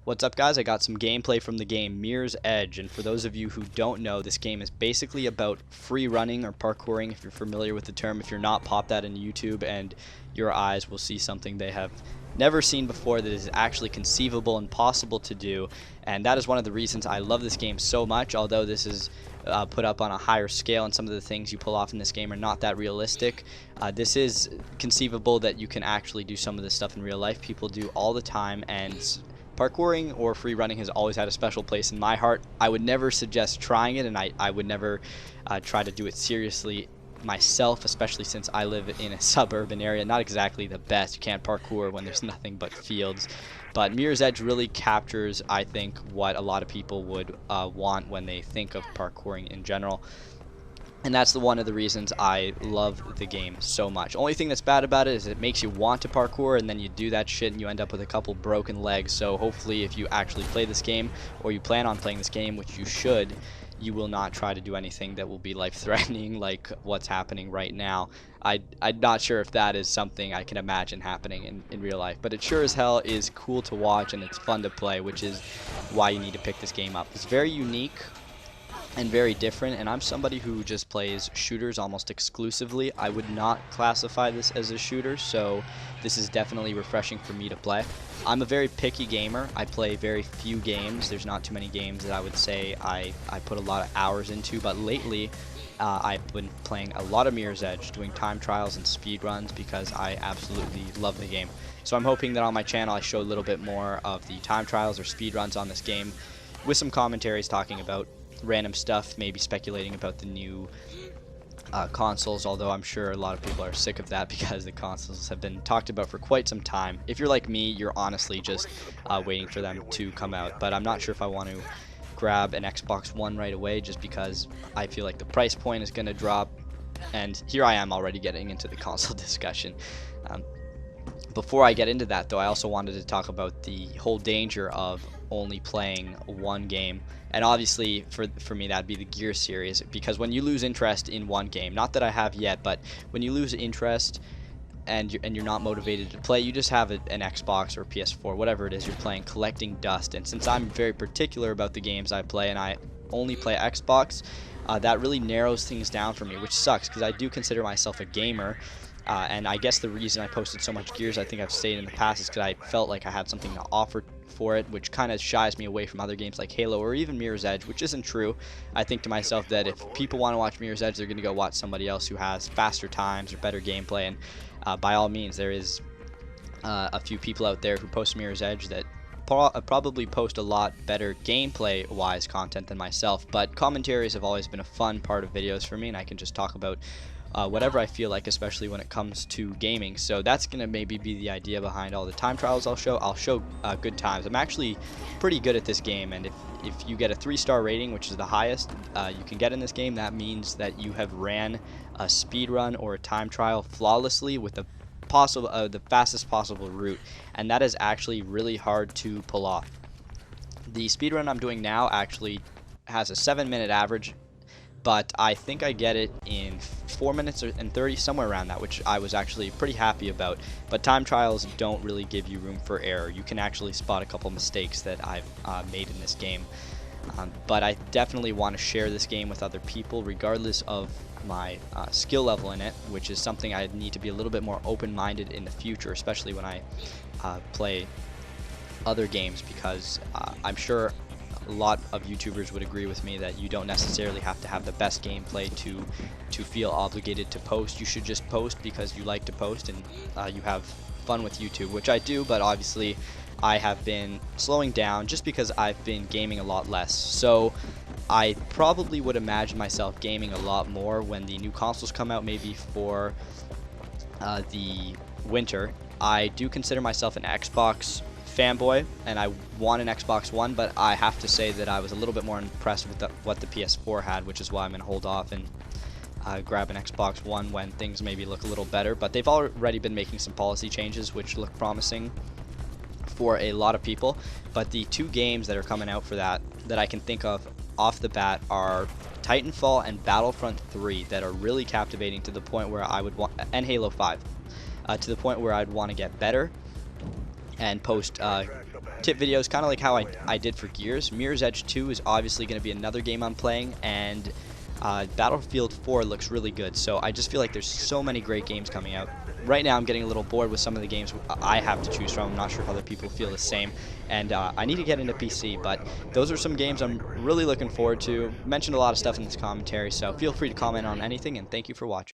What's up, guys? I got some gameplay from the game Mirror's Edge, and for those of you who don't know, this game is basically about free running or parkouring, if you're familiar with the term. If you're not, pop that into YouTube and your eyes will see something they have never seen before that is actually conceivable and possible to do, and that is one of the reasons I love this game so much. Although this is put up on a higher scale and some of the things you pull off in this game are not that realistic, this is conceivable that you can actually do some of this stuff in real life. People do all the time, and parkouring or free running has always had a special place in my heart. I would never suggest trying it, and I would never try to do it seriously myself, especially since I live in a suburban area. Not exactly the best. You can't parkour when there's nothing but fields. But Mirror's Edge really captures, I think, what a lot of people would want when they think of parkouring in general. And that's one of the reasons I love the game so much. Only thing that's bad about it is it makes you want to parkour, and then you do that shit and you end up with a couple broken legs. So hopefully if you actually play this game, or you plan on playing this game, which you should, you will not try to do anything that will be life-threatening like what's happening right now. I'm not sure if that is something I can imagine happening in real life, but it sure as hell is cool to watch and it's fun to play, which is why you need to pick this game up. It's very unique and very different, and I'm somebody who just plays shooters almost exclusively. I would not classify this as a shooter, so this is definitely refreshing for me to play. I'm a very picky gamer. I play very few games. There's not too many games that I would say I put a lot of hours into, but lately I've been playing a lot of Mirror's Edge, doing time trials and speed runs because I absolutely love the game. So I'm hoping that on my channel I show a little bit more of the time trials or speed runs on this game, with some commentaries talking about random stuff, maybe speculating about the new consoles, although I'm sure a lot of people are sick of that because the consoles have been talked about for quite some time. If you're like me, you're honestly just waiting for them to come out, but I'm not sure if I want to grab an Xbox One right away just because I feel like the price point is going to drop, and here I am already getting into the console discussion. Before I get into that, though, I also wanted to talk about the whole danger of only playing one game, and obviously for me that'd be the Gears series, because when you lose interest in one game, not that I have yet, but when you lose interest and you're not motivated to play, you just have an Xbox or PS4, whatever it is you're playing, collecting dust. And since I'm very particular about the games I play and I only play Xbox, that really narrows things down for me, which sucks because I do consider myself a gamer. And I guess the reason I posted so much Gears, I think I've stated in the past, is because I felt like I had something to offer for it, which kind of shies me away from other games like Halo or even Mirror's Edge, which isn't true. I think to myself that if people want to watch Mirror's Edge, they're going to go watch somebody else who has faster times or better gameplay, and by all means, there is a few people out there who post Mirror's Edge that probably post a lot better gameplay-wise content than myself, but commentaries have always been a fun part of videos for me, and I can just talk about whatever I feel like, especially when it comes to gaming. So that's going to maybe be the idea behind all the time trials I'll show. I'll show good times. I'm actually pretty good at this game, and if you get a 3-star rating, which is the highest you can get in this game, that means that you have ran a speed run or a time trial flawlessly with the fastest possible route, and that is actually really hard to pull off. The speed run I'm doing now actually has a 7-minute average, but I think I get it in 4 minutes and 30, somewhere around that, which I was actually pretty happy about. But time trials don't really give you room for error. You can actually spot a couple mistakes that I've made in this game. But I definitely want to share this game with other people, regardless of my skill level in it, which is something I need to be a little bit more open-minded in the future, especially when I play other games, because I'm sure a lot of YouTubers would agree with me that you don't necessarily have to have the best gameplay to feel obligated to post. You should just post because you like to post and you have fun with YouTube, which I do, but obviously I have been slowing down just because I've been gaming a lot less. So I probably would imagine myself gaming a lot more when the new consoles come out, maybe for the winter. I do consider myself an Xbox fanboy, and I want an Xbox One, but I have to say that I was a little bit more impressed with what the PS4 had, which is why I'm going to hold off and grab an Xbox One when things maybe look a little better. But they've already been making some policy changes which look promising for a lot of people. But the two games that are coming out for that I can think of off the bat are Titanfall and Battlefront 3, that are really captivating to the point where I would want, and Halo 5, to the point where I'd want to get better and post tip videos, kind of like how I did for Gears. Mirror's Edge 2 is obviously going to be another game I'm playing, and Battlefield 4 looks really good. So I just feel like there's so many great games coming out. Right now I'm getting a little bored with some of the games I have to choose from. I'm not sure if other people feel the same, and I need to get into PC, but those are some games I'm really looking forward to. Mentioned a lot of stuff in this commentary, so feel free to comment on anything, and thank you for watching.